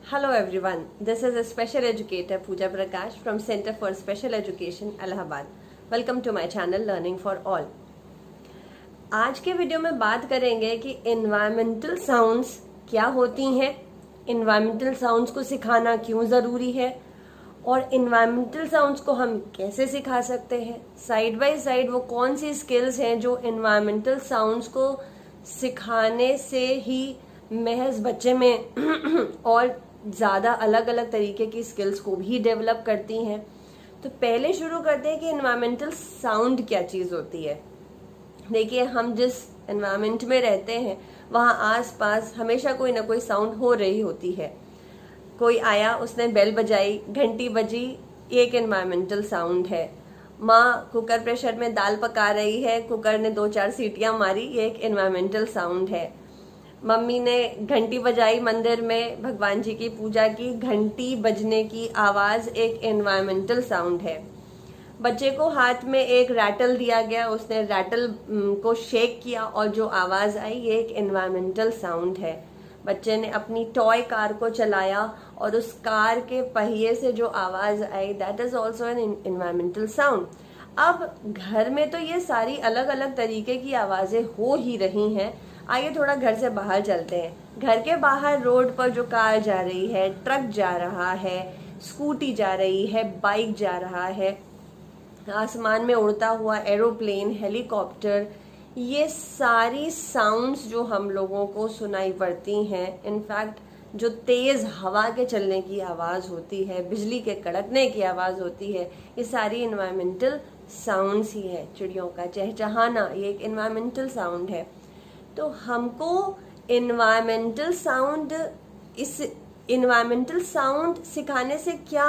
Hello everyone, this is a special educator Pooja Prakash from Center for Special Education, Allahabad. Welcome to my channel Learning for All. आज के video में बात करेंगे कि environmental sounds क्या होती हैं, इन्वायरमेंटल साउंड्स को सिखाना क्यों ज़रूरी है और इन्वायरमेंटल साउंड्स को हम कैसे सिखा सकते हैं। साइड बाय साइड वो कौन सी स्किल्स हैं जो इन्वायरमेंटल साउंड्स को सिखाने से ही महज बच्चे में और ज़्यादा अलग अलग तरीके की स्किल्स को भी डेवलप करती हैं। तो पहले शुरू करते हैं कि इन्वायरमेंटल साउंड क्या चीज़ होती है। देखिए, हम जिस एनवायरनमेंट में रहते हैं वहाँ आसपास हमेशा कोई ना कोई साउंड हो रही होती है। कोई आया, उसने बेल बजाई, घंटी बजी, ये एक एनवायरमेंटल साउंड है। माँ कुकर प्रेशर में दाल पका रही है, कुकर ने 2-4 सीटियाँ मारी, ये एक एनवायरमेंटल साउंड है। मम्मी ने घंटी बजाई मंदिर में, भगवान जी की पूजा की, घंटी बजने की आवाज़ एक एनवायरमेंटल साउंड है। बच्चे को हाथ में एक रैटल दिया गया, उसने रैटल को शेक किया और जो आवाज़ आई ये एक एनवायरमेंटल साउंड है। बच्चे ने अपनी टॉय कार को चलाया और उस कार के पहिए से जो आवाज़ आई, that is also an environmental sound. अब घर में तो ये सारी अलग अलग तरीके की आवाज़ें हो ही रही हैं। आइए थोड़ा घर से बाहर चलते हैं। घर के बाहर रोड पर जो कार जा रही है, ट्रक जा रहा है, स्कूटी जा रही है, बाइक जा रहा है, आसमान में उड़ता हुआ एरोप्लेन, हेलीकॉप्टर, ये सारी साउंड्स जो हम लोगों को सुनाई पड़ती हैं, इनफैक्ट जो तेज़ हवा के चलने की आवाज़ होती है, बिजली के कड़कने की आवाज़ होती है, ये सारी इन्वायरमेंटल साउंड्स ही है। चिड़ियों का चहचहाना, ये एक इन्वायरमेंटल साउंड है। तो हमको इन्वायरमेंटल साउंड सिखाने से क्या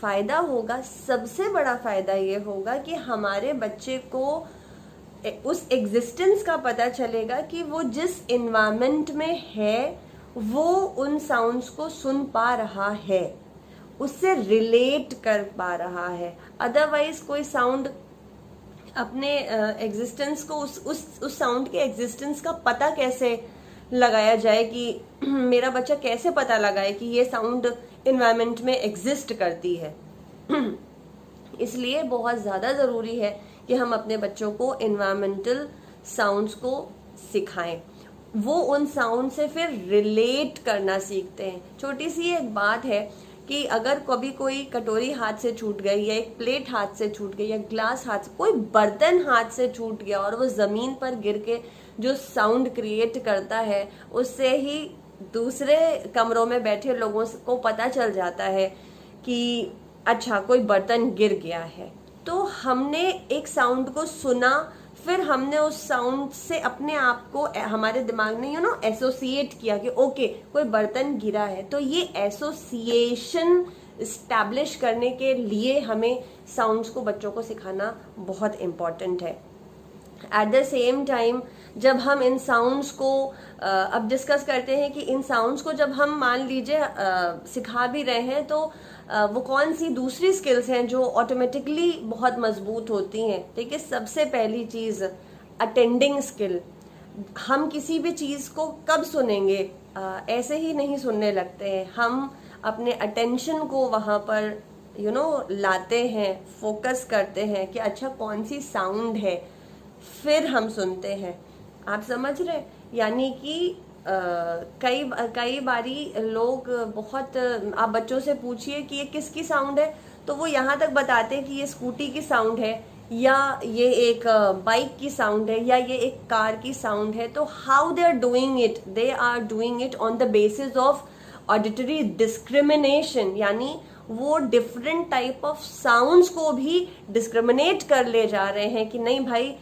फ़ायदा होगा? सबसे बड़ा फ़ायदा ये होगा कि हमारे बच्चे को उस एग्जिस्टेंस का पता चलेगा कि वो जिस इन्वायरमेंट में है वो उन साउंड्स को सुन पा रहा है, उससे रिलेट कर पा रहा है। अदरवाइज कोई साउंड अपने एग्जिस्टेंस को उस साउंड के एग्जिस्टेंस का पता कैसे लगाया जाए कि मेरा बच्चा कैसे पता लगाए कि ये साउंड इन्वायरमेंट में एग्जिस्ट करती है। इसलिए बहुत ज़्यादा ज़रूरी है कि हम अपने बच्चों को इन्वायरमेंटल साउंड्स को सिखाएं। वो उन साउंड से फिर रिलेट करना सीखते हैं। छोटी सी एक बात है कि अगर कभी कोई कटोरी हाथ से छूट गई या एक प्लेट हाथ से छूट गई या ग्लास हाथ से, कोई बर्तन हाथ से छूट गया और वो ज़मीन पर गिर के जो साउंड क्रिएट करता है, उससे ही दूसरे कमरों में बैठे लोगों को पता चल जाता है कि अच्छा कोई बर्तन गिर गया है। तो हमने एक साउंड को सुना, फिर हमने उस साउंड से अपने आप को, हमारे दिमाग ने एसोसिएट किया कि ओके कोई बर्तन गिरा है। तो ये एसोसिएशन इस्टेब्लिश करने के लिए हमें साउंड्स को बच्चों को सिखाना बहुत इम्पॉर्टेंट है। एट द सेम टाइम जब हम इन साउंड्स को अब डिस्कस करते हैं कि इन साउंड्स को जब हम मान लीजिए सिखा भी रहे हैं, तो वो कौन सी दूसरी स्किल्स हैं जो ऑटोमेटिकली बहुत मजबूत होती हैं। देखिए, सबसे पहली चीज़ अटेंडिंग स्किल। हम किसी भी चीज़ को कब सुनेंगे? ऐसे ही नहीं सुनने लगते हैं। हम अपने अटेंशन को वहाँ पर लाते हैं, फोकस करते हैं कि अच्छा कौन सी साउंड है, फिर हम सुनते हैं। आप समझ रहे? यानी कि कई बारी लोग बहुत, आप बच्चों से पूछिए कि ये किसकी साउंड है, तो वो यहाँ तक बताते हैं कि ये स्कूटी की साउंड है, या ये एक बाइक की साउंड है, या ये एक कार की साउंड है। तो how they are doing it? They are doing it on the basis of auditory discrimination, यानी वो डिफरेंट टाइप ऑफ साउंड्स को भी डिस्क्रिमिनेट कर ले जा रहे हैं कि नहीं भाई,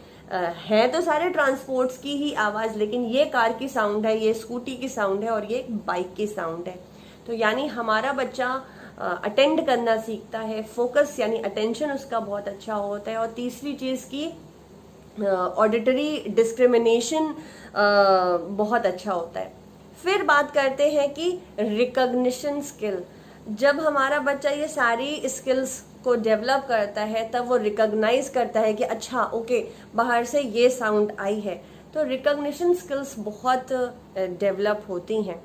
है तो सारे ट्रांसपोर्ट्स की ही आवाज़, लेकिन ये कार की साउंड है, ये स्कूटी की साउंड है और ये बाइक की साउंड है। तो यानी हमारा बच्चा अटेंड करना सीखता है, फोकस यानी अटेंशन उसका बहुत अच्छा होता है। और तीसरी चीज़ की ऑडिटरी डिस्क्रिमिनेशन बहुत अच्छा होता है। फिर बात करते हैं कि रिकॉग्निशन स्किल। जब हमारा बच्चा ये सारी स्किल्स को डेवलप करता है, तब वो रिकॉग्नाइज करता है कि अच्छा ओके बाहर से ये साउंड आई है, तो रिकॉग्निशन स्किल्स बहुत डेवलप होती हैं।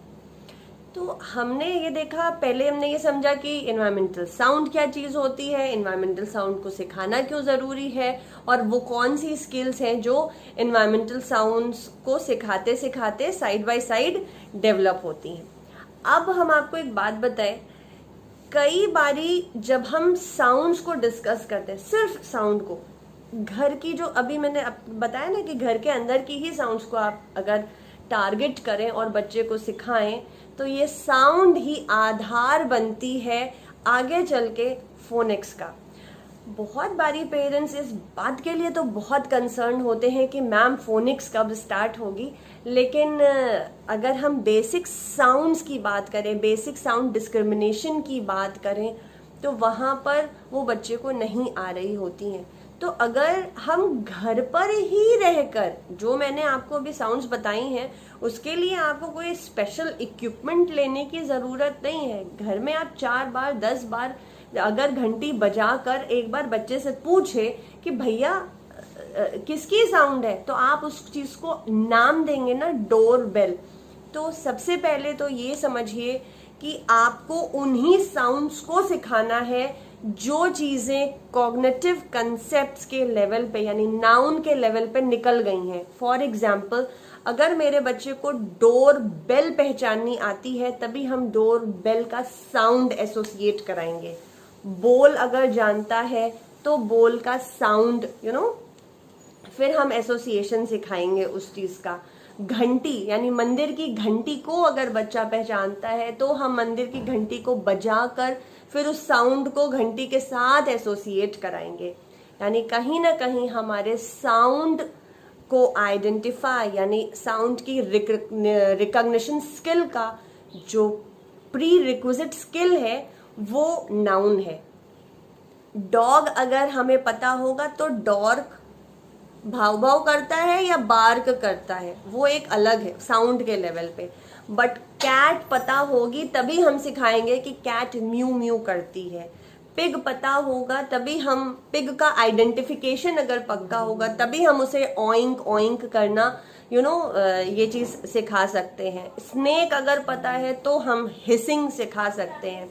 तो हमने ये देखा, पहले हमने ये समझा कि एनवायरमेंटल साउंड क्या चीज होती है, एनवायरमेंटल साउंड को सिखाना क्यों जरूरी है, और वो कौन सी स्किल्स हैं जो एनवायरमेंटल साउंड्स को सिखाते सिखाते साइड बाय साइड डेवलप होती हैं। अब हम आपको एक बात बताएं, कई बारी जब हम साउंड्स को डिस्कस करते हैं, सिर्फ साउंड को, घर की जो अभी मैंने बताया ना कि घर के अंदर की ही साउंड्स को आप अगर टारगेट करें और बच्चे को सिखाएं, तो ये साउंड ही आधार बनती है आगे चल के फोनिक्स का। बहुत बारी पेरेंट्स इस बात के लिए तो बहुत कंसर्न होते हैं कि मैम फोनिक्स कब स्टार्ट होगी, लेकिन अगर हम बेसिक साउंड्स की बात करें, बेसिक साउंड डिस्क्रिमिनेशन की बात करें, तो वहाँ पर वो बच्चे को नहीं आ रही होती हैं। तो अगर हम घर पर ही रहकर, जो मैंने आपको अभी साउंड्स बताई हैं, उसके लिए आपको कोई स्पेशल इक्विपमेंट लेने की ज़रूरत नहीं है। घर में आप 4 बार 10 बार अगर घंटी बजा कर एक बार बच्चे से पूछे कि भैया किसकी साउंड है, तो आप उस चीज़ को नाम देंगे ना, डोर बेल। तो सबसे पहले तो ये समझिए कि आपको उन्हीं साउंड्स को सिखाना है जो चीजें कॉग्निटिव कंसेप्ट्स के लेवल पे यानी नाउन के लेवल पे निकल गई हैं। फॉर एग्जाम्पल, अगर मेरे बच्चे को डोर बेल पहचाननी आती है, तभी हम डोर बेल का साउंड एसोसिएट कराएंगे। बोल अगर जानता है तो बोल का साउंड फिर हम एसोसिएशन सिखाएंगे उस चीज का। घंटी यानी मंदिर की घंटी को अगर बच्चा पहचानता है तो हम मंदिर की घंटी को बजाकर फिर उस साउंड को घंटी के साथ एसोसिएट कराएंगे। यानी कहीं ना कहीं हमारे साउंड को आइडेंटिफाई यानी साउंड की रिकॉग्निशन स्किल का जो प्री रिक्विजिट स्किल है वो नाउन है। डॉग अगर हमें पता होगा तो डॉर्क भाव भाव करता है या बार्क करता है, वो एक अलग है साउंड के लेवल पे। बट कैट पता होगी तभी हम सिखाएंगे कि कैट म्यू म्यू करती है। पिग पता होगा तभी हम, पिग का आइडेंटिफिकेशन अगर पक्का होगा तभी हम उसे ऑइंक ऑइंक करना ये चीज सिखा सकते हैं। स्नेक अगर पता है तो हम हिसिंग सिखा सकते हैं।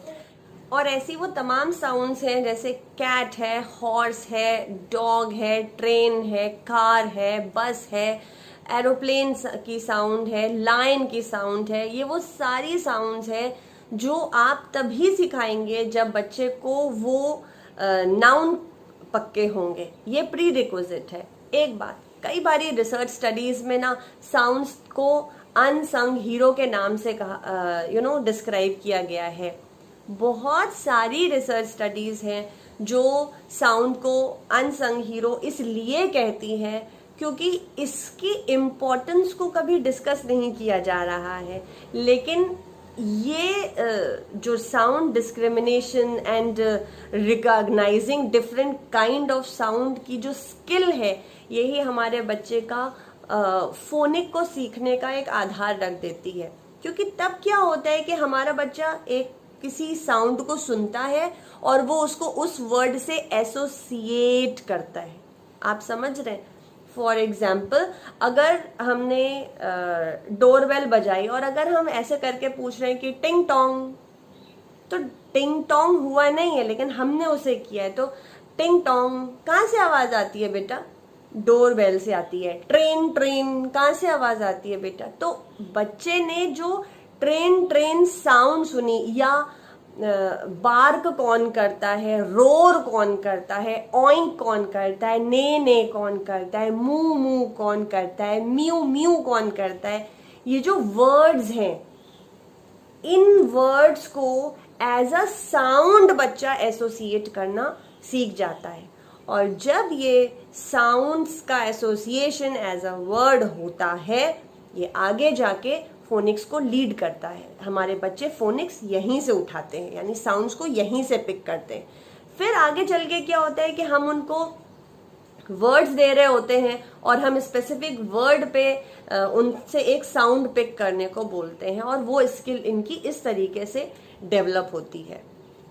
और ऐसी वो तमाम साउंड्स हैं जैसे कैट है, हॉर्स है, डॉग है, ट्रेन है, कार है, बस है, एरोप्लेन की साउंड है, लायन की साउंड है। ये वो सारी साउंड्स हैं जो आप तभी सिखाएंगे जब बच्चे को वो नाउन पक्के होंगे। ये प्री रिक्विजिट है। एक बात, कई बारी रिसर्च स्टडीज में ना साउंड्स को अनसंग हीरो के नाम से कहा डिस्क्राइब किया गया है। बहुत सारी रिसर्च स्टडीज हैं जो साउंड को अनसंग हीरो इसलिए कहती हैं क्योंकि इसकी इम्पोर्टेंस को कभी डिस्कस नहीं किया जा रहा है। लेकिन ये जो sound discrimination and recognising different kind of sound की जो स्किल है, यही हमारे बच्चे का फोनिक को सीखने का एक आधार रख देती है। क्योंकि तब क्या होता है कि हमारा बच्चा एक किसी साउंड को सुनता है और वो उसको उस वर्ड से एसोसिएट करता है। आप समझ रहे हैं? फॉर एग्जाम्पल, अगर हमने डोरबेल बजाई और अगर हम ऐसे करके पूछ रहे हैं कि टिंग टोंग, तो टिंग टोंग हुआ नहीं है लेकिन हमने उसे किया है, तो टिंग टोंग कहाँ से आवाज आती है बेटा? डोरबेल से आती है। ट्रेन ट्रेन कहाँ से आवाज आती है बेटा? तो बच्चे ने जो ट्रेन ट्रेन साउंड सुनी, या बार्क कौन करता है, रोर कौन करता है, ऑइंक कौन करता है, ने कौन करता है, मू मू कौन करता है, म्यू म्यू कौन करता है, ये जो वर्ड्स हैं, इन वर्ड्स को एज अ साउंड बच्चा एसोसिएट करना सीख जाता है। और जब ये साउंड्स का एसोसिएशन एज अ वर्ड होता है, ये आगे जाके फोनिक्स को लीड करता है। हमारे बच्चे फोनिक्स यहीं से उठाते हैं, यानी साउंड्स को यहीं से पिक करते हैं। फिर आगे चल के क्या होता है कि हम उनको वर्ड्स दे रहे होते हैं और हम स्पेसिफिक वर्ड पे उनसे एक साउंड पिक करने को बोलते हैं, और वो स्किल इनकी इस तरीके से डेवलप होती है।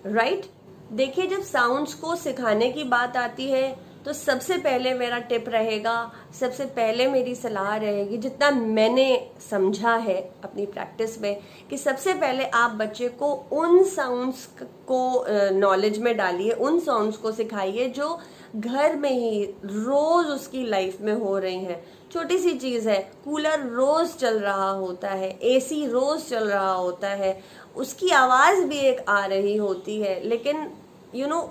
राइट? देखिए, जब साउंड्स को सिखाने की बात आती है तो सबसे पहले मेरा टिप रहेगा, सबसे पहले मेरी सलाह रहेगी, जितना मैंने समझा है अपनी प्रैक्टिस में, कि सबसे पहले आप बच्चे को उन साउंड्स को नॉलेज में डालिए, उन साउंड्स को सिखाइए जो घर में ही रोज उसकी लाइफ में हो रही हैं। छोटी सी चीज है, कूलर रोज चल रहा होता है, एसी रोज चल रहा होता है, उसकी आवाज भी एक आ रही होती है, लेकिन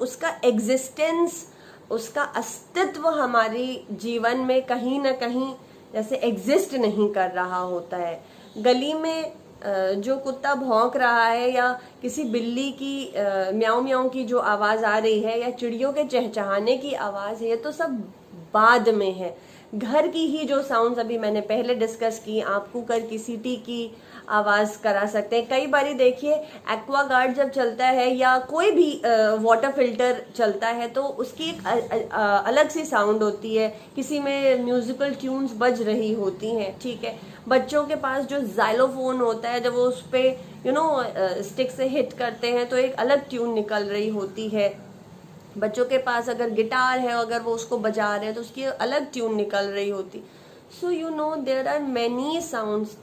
उसका एग्जिस्टेंस, उसका अस्तित्व हमारी जीवन में कहीं ना कहीं जैसे एग्जिस्ट नहीं कर रहा होता है। गली में जो कुत्ता भौंक रहा है, या किसी बिल्ली की म्याऊं म्याऊं की जो आवाज आ रही है, या चिड़ियों के चहचहाने की आवाज है, ये तो सब बाद में है। घर की ही जो साउंड्स अभी मैंने पहले डिस्कस की, आप कुकर की सीटी की आवाज करा सकते हैं। कई बारी देखिए एक्वागार्ड जब चलता है या कोई भी वाटर फिल्टर चलता है तो उसकी एक अलग सी साउंड होती है, किसी में म्यूजिकल ट्यून्स बज रही होती हैं, ठीक है। बच्चों के पास जो जाइलोफोन होता है, जब वो उस पे स्टिक से हिट करते हैं तो एक अलग ट्यून निकल रही होती है। बच्चों के पास अगर गिटार है, अगर वो उसको बजा रहे हैं तो उसकी अलग ट्यून निकल रही होती। So there are many sounds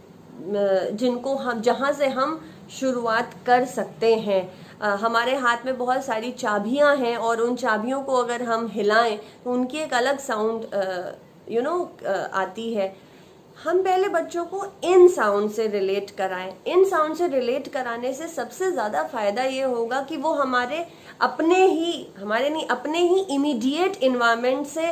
जिनको हम, जहाँ से हम शुरुआत कर सकते हैं। हमारे हाथ में बहुत सारी चाबियां हैं और उन चाबियों को अगर हम हिलाएं तो उनकी एक अलग साउंड आती है। हम पहले बच्चों को इन साउंड से रिलेट कराएं। इन साउंड से रिलेट कराने से सबसे ज्यादा फायदा ये होगा कि वो हमारे अपने ही इमीडिएट इन्वायरमेंट से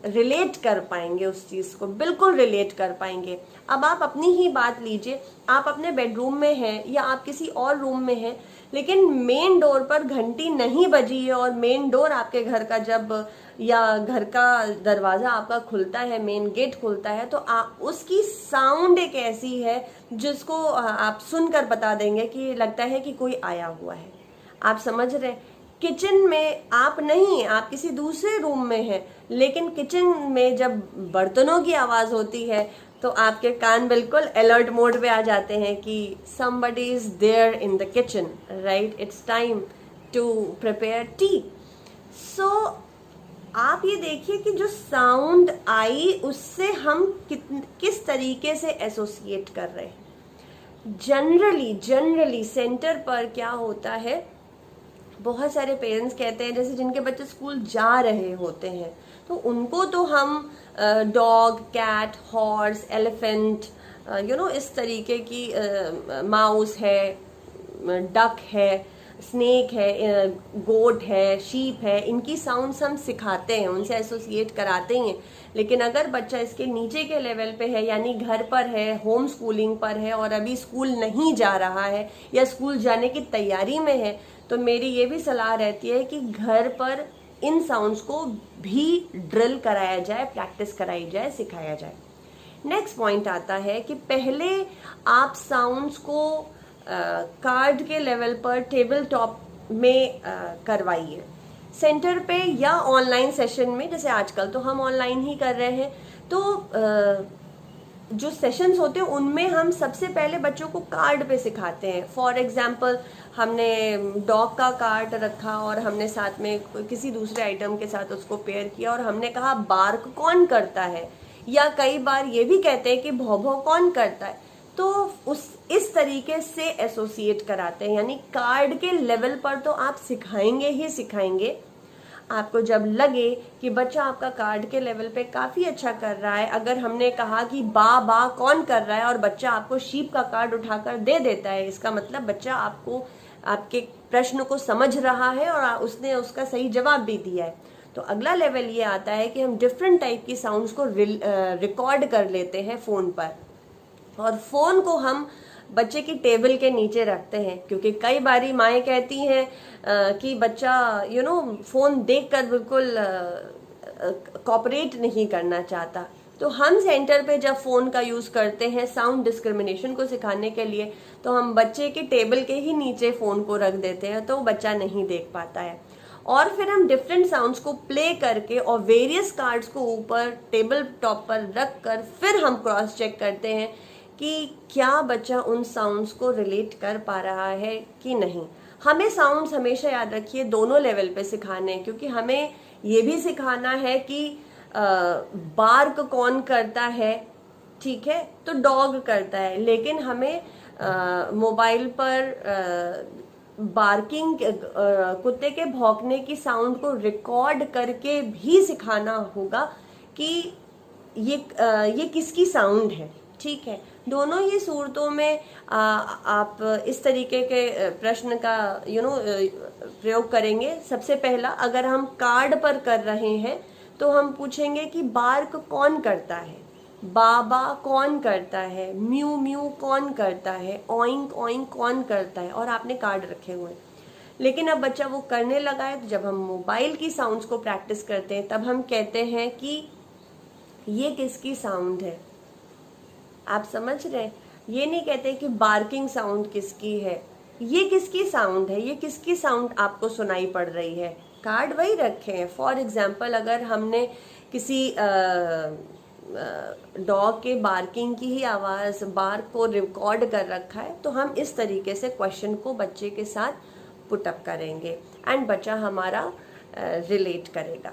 रिलेट कर पाएंगे, उस चीज को बिल्कुल रिलेट कर पाएंगे। अब आप अपनी ही बात लीजिए, आप अपने बेडरूम में हैं या आप किसी और रूम में हैं, लेकिन मेन डोर पर घंटी नहीं बजी है और मेन डोर आपके घर का या घर का दरवाजा आपका खुलता है, मेन गेट खुलता है, तो उसकी साउंड एक ऐसी है जिसको आप सुनकर बता देंगे कि लगता है कि कोई आया हुआ है। आप समझ रहे हैं? किचन में आप नहीं, आप किसी दूसरे रूम में हैं, लेकिन किचन में जब बर्तनों की आवाज होती है तो आपके कान बिल्कुल अलर्ट मोड पे आ जाते हैं कि somebody is there in the kitchen, right? It's time to prepare tea. So आप ये देखिए कि जो साउंड आई उससे हम किस तरीके से एसोसिएट कर रहे हैं। जनरली सेंटर पर क्या होता है, बहुत सारे पेरेंट्स कहते हैं, जैसे जिनके बच्चे स्कूल जा रहे होते हैं तो उनको तो हम डॉग, कैट, हॉर्स, एलिफेंट, इस तरीके की माउस है, डक है, स्नेक है, गोट है, शीप है, इनकी साउंड्स हम सिखाते हैं, उनसे एसोसिएट कराते हैं। लेकिन अगर बच्चा इसके नीचे के लेवल पे है, यानी घर पर है, होम स्कूलिंग पर है और अभी स्कूल नहीं जा रहा है या स्कूल जाने की तैयारी में है, तो मेरी ये भी सलाह रहती है कि घर पर इन साउंड्स को भी ड्रिल कराया जाए, प्रैक्टिस कराई जाए, सिखाया जाए। नेक्स्ट पॉइंट आता है कि पहले आप साउंड्स को कार्ड के लेवल पर टेबल टॉप में करवाइए, सेंटर पे या ऑनलाइन सेशन में। जैसे आजकल तो हम ऑनलाइन ही कर रहे हैं, तो जो सेशंस होते हैं उनमें हम सबसे पहले बच्चों को कार्ड पे सिखाते हैं। फॉर एग्जाम्पल हमने डॉग का कार्ड रखा और हमने साथ में किसी दूसरे आइटम के साथ उसको पेयर किया और हमने कहा बार्क कौन करता है, या कई बार ये भी कहते हैं कि भौ भौ कौन करता है, तो इस तरीके से एसोसिएट कराते हैं। यानी कार्ड के लेवल पर तो आप सिखाएंगे ही सिखाएंगे। आपको जब लगे कि बच्चा आपका कार्ड के लेवल पे काफी अच्छा कर रहा है, अगर हमने कहा कि बा बा कौन कर रहा है और बच्चा आपको शीप का कार्ड उठाकर दे देता है, इसका मतलब बच्चा आपको, आपके प्रश्न को समझ रहा है और उसने उसका सही जवाब भी दिया है। तो अगला लेवल ये आता है कि हम डिफरेंट टाइप की साउंड्स को रिकॉर्ड कर लेते हैं फोन पर, और फोन को हम बच्चे की टेबल के नीचे रखते हैं, क्योंकि कई बारी माएँ कहती हैं कि बच्चा फोन देखकर बिल्कुल कॉपरेट नहीं करना चाहता। तो हम सेंटर पे जब फोन का यूज करते हैं साउंड डिस्क्रिमिनेशन को सिखाने के लिए, तो हम बच्चे के टेबल के ही नीचे फोन को रख देते हैं, तो बच्चा नहीं देख पाता है। और फिर हम डिफरेंट साउंड्स को प्ले करके और वेरियस कार्ड्स को ऊपर टेबल टॉप पर रख कर फिर हम क्रॉस चेक करते हैं कि क्या बच्चा उन साउंड्स को रिलेट कर पा रहा है कि नहीं। हमें साउंड्स हमेशा याद रखिए दोनों लेवल पे सिखाने हैं, क्योंकि हमें ये भी सिखाना है कि बार्क कौन करता है, ठीक है, तो डॉग करता है, लेकिन हमें मोबाइल पर बार्किंग कुत्ते के भौंकने की साउंड को रिकॉर्ड करके भी सिखाना होगा कि ये किसकी साउंड है, ठीक है। दोनों ही सूरतों में आप इस तरीके के प्रश्न का प्रयोग करेंगे। सबसे पहला, अगर हम कार्ड पर कर रहे हैं तो हम पूछेंगे कि बार्क कौन करता है, बाबा कौन करता है, म्यू म्यू कौन करता है, ऑइंक ऑइंक कौन करता है, और आपने कार्ड रखे हुए हैं। लेकिन अब बच्चा वो करने लगा है, तो जब हम मोबाइल की साउंड्स को प्रैक्टिस करते हैं तब हम कहते हैं कि ये किसकी साउंड है। आप समझ रहे हैं, ये नहीं कहते कि बार्किंग साउंड किसकी है, ये किसकी साउंड है, ये किसकी साउंड आपको सुनाई पड़ रही है। कार्ड वही रखे हैं। फॉर एग्जाम्पल, अगर हमने किसी डॉग के बार्किंग की ही आवाज बार्क को रिकॉर्ड कर रखा है, तो हम इस तरीके से क्वेश्चन को बच्चे के साथ पुटअप करेंगे एंड बच्चा हमारा रिलेट करेगा।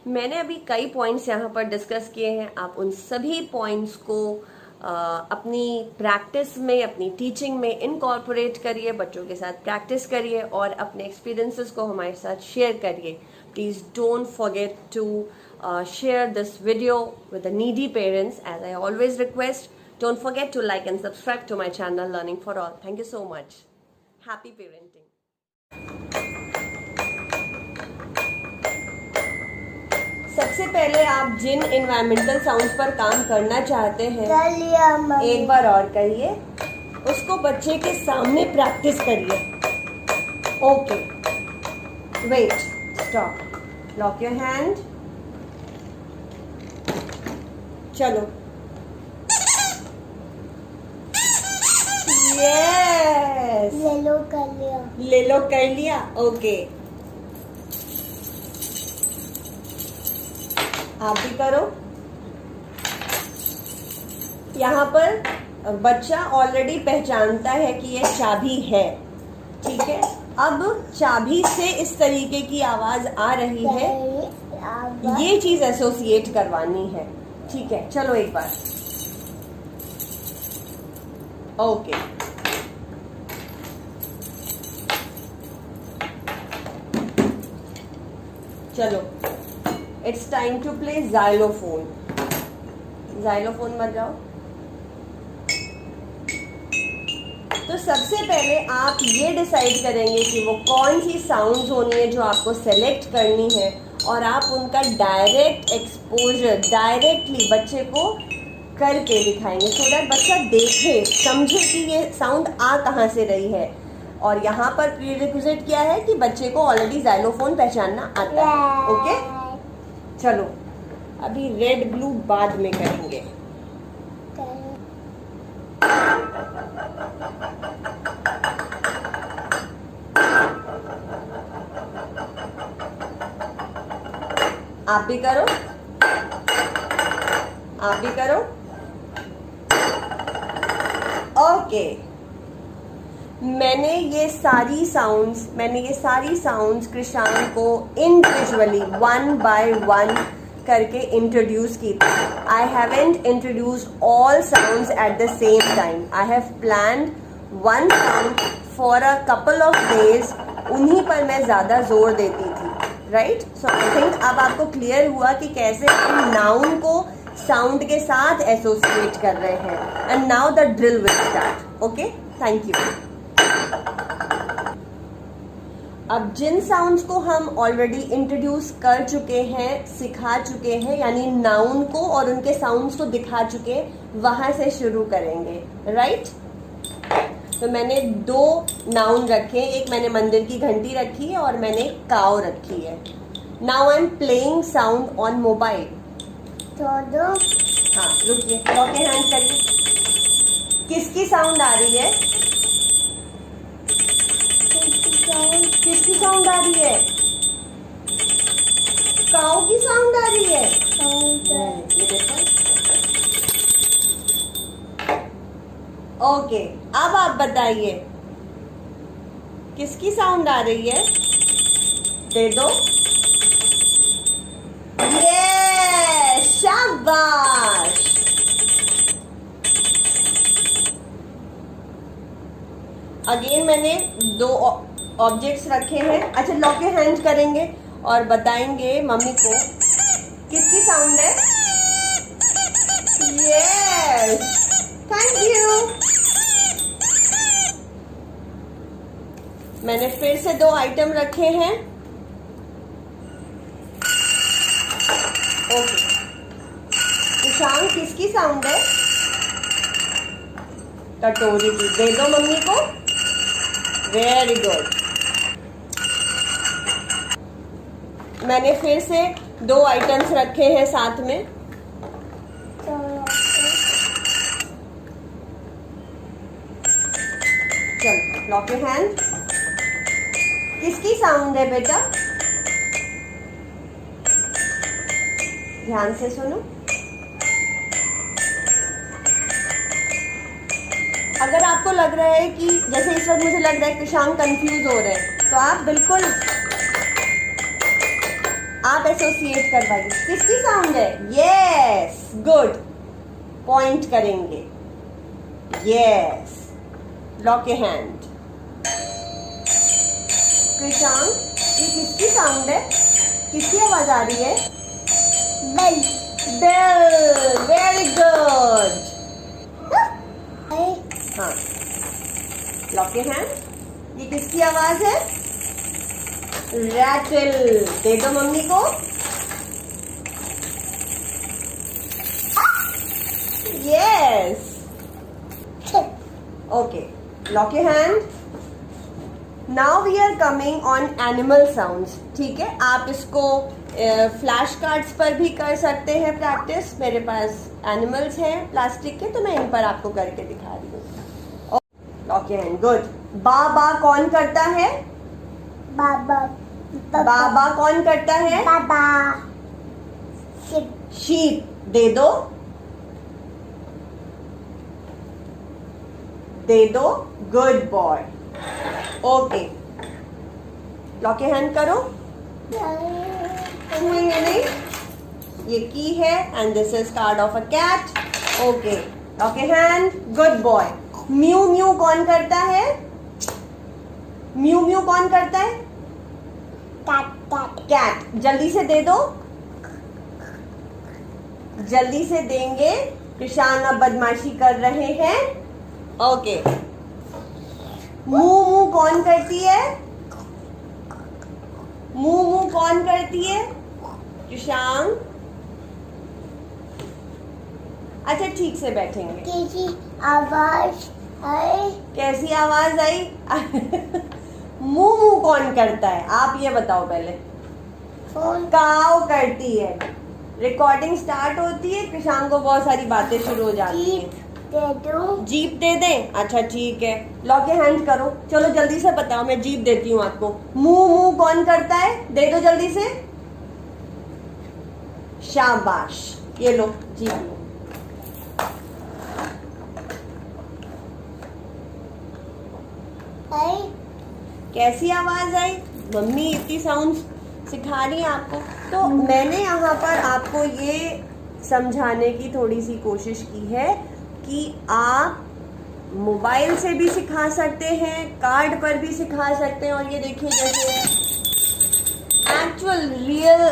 मैंने अभी कई पॉइंट्स यहाँ पर डिस्कस किए हैं। आप उन सभी पॉइंट्स को अपनी प्रैक्टिस में, अपनी टीचिंग में इनकॉर्पोरेट करिए, बच्चों के साथ प्रैक्टिस करिए और अपने एक्सपीरियंसेस को हमारे साथ शेयर करिए। Please don't forget to share this video with the needy parents. As I always request, don't forget to like and subscribe to my channel Learning for All. Thank you so much. Happy parenting. सबसे पहले आप जिन environmental sounds पर काम करना चाहते हैं, एक बार और कहिए, उसको बच्चे के सामने प्रैक्टिस करिए। Okay, wait, stop, lock your hand, चलो। यस, ले लो कर लिया। ओके, आप भी करो। यहाँ पर बच्चा ऑलरेडी पहचानता है कि ये चाबी है, ठीक है। अब चाबी से इस तरीके की आवाज आ रही है, ये चीज एसोसिएट करवानी है, ठीक है। चलो एक बार, ओके। चलो, it's time to play xylophone. Xylophone बजाओ। तो सबसे पहले आप ये डिसाइड करेंगे कि वो कौन सी साउंड्स होनी है जो आपको सेलेक्ट करनी है, और आप उनका डायरेक्ट एक्सपोजर डायरेक्टली बच्चे को करके दिखाएंगे, सो दैट बच्चा देखे, समझे कि ये साउंड आ कहाँ से रही है। और यहाँ पर प्रीरिक्विजिट क्या है कि बच्चे को ऑलरेडी जाइलोफोन पहचानना आता है। ओके, चलो अभी रेड ब्लू बाद में करेंगे। आप भी करो, आप भी करो। ओके, मैंने ये सारी साउंड्स कृषांक को इंडिविजुअली 1 by 1 करके इंट्रोड्यूस की थी। I haven't introduced all sounds at the same time. I have planned one sound for a couple of days, उन्हीं पर मैं ज्यादा जोर देती थी, राइट। सो आई थिंक अब आपको क्लियर हुआ कि कैसे हम नाउन को साउंड के साथ एसोसिएट कर रहे हैं। And now the drill will start. Okay, thank you. अब जिन साउंड्स को हम ऑलरेडी इंट्रोड्यूस कर चुके हैं, सिखा चुके हैं, यानी नाउन को और उनके साउंड्स को दिखा चुके हैं, वहां से शुरू करेंगे, राइट। तो मैंने 2 नाउन रखे, एक मैंने मंदिर की घंटी रखी है और मैंने काव रखी है। Now I am playing sound on mobile. हाँ, रुकिए, लॉक के हैंड करिए। किसकी साउंड आ रही है? किसकी साउंड आ रही है? काऊ की साउंड आ रही है। ये देखो, ओके, अब आप बताइए किसकी साउंड आ रही है? दे दो। ये शाबाश। अगेन मैंने 2 ऑब्जेक्ट्स रखे हैं। अच्छा, लॉक योर हैंड करेंगे और बताएंगे मम्मी को किसकी साउंड है। Yes, thank you. मैंने फिर से 2 आइटम रखे हैं। ओके, ईशान किसकी साउंड है? कटोरी की। दे दो मम्मी को। Very good. मैंने फिर से 2 आइटम्स रखे हैं साथ में। चलो, लॉक योर हैंड। किसकी साउंड है बेटा? ध्यान से सुनो। अगर आपको लग रहा है कि जैसे इस वक्त मुझे लग रहा है कि शाम कंफ्यूज हो रहे हैं, तो आप बिल्कुल आप एसोसिएट करवाइए। किसकी साउंड है? Yes, good. पॉइंट करेंगे। Yes, lock your hand. Krishank, ये किसकी साउंड है? किसकी आवाज आ रही है? बेल। Bell, very good. हाँ, लॉक योर हैंड। ये किसकी आवाज है? रैटल। दे दो मम्मी को। Yes, okay, lock your hand. Now we are coming on animal sounds. ठीक है, आप इसको फ्लैश कार्ड्स पर भी कर सकते हैं प्रैक्टिस। मेरे पास एनिमल्स हैं प्लास्टिक के, तो मैं इन पर आपको करके दिखा रही हूँ। Lock your hand, good. बाबा कौन करता है? बाबा। बाबा कौन करता है? बाबा। शीप। दे दो। दे दो, good boy. Okay, lock your hand करो। छूएंगे नहीं। ये की है and this is card of a cat. Okay, lock your hand, good boy. म्यू म्यू कौन करता है? म्यू म्यू कौन करता है? कैट। जल्दी से दे दो। जल्दी से देंगे। किसान अब बदमाशी कर रहे हैं। ओके, मुंह मुंह कौन करती है? मुंह मुंह कौन करती है? किसान। अच्छा, ठीक से बैठेंगे। कैसी आवाज आई? कैसी आवाज आई? मुंह मुंह कौन करता है? आप ये बताओ पहले। फोन। काव करती है। रिकॉर्डिंग स्टार्ट होती है, किसान को बहुत सारी बातें शुरू हो जाती हैं। दे दो। जीप दे दें? अच्छा ठीक है, लॉक योर हैंड करो। चलो जल्दी से बताओ, मैं जीप देती हूँ आपको। मुंह मुंह कौन करता है? दे दो जल्दी से। शाबाश, ये लो जीप लो। आई? कैसी आवाज आई? मम्मी इतनी साउंड सिखा रही है आपको, तो मैंने यहाँ पर आपको ये समझाने की थोड़ी सी कोशिश की है कि आप मोबाइल से भी सिखा सकते हैं, कार्ड पर भी सिखा सकते हैं। और ये देखिए, जैसे एक्चुअल रियल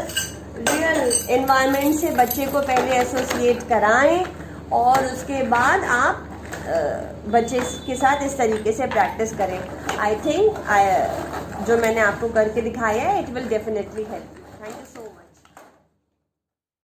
एनवायरनमेंट से बच्चे को पहले एसोसिएट कराएं और उसके बाद आप बच्चे के साथ इस तरीके से प्रैक्टिस करें। आई थिंक जो मैंने आपको करके दिखाया है, इट विल डेफिनेटली हेल्प।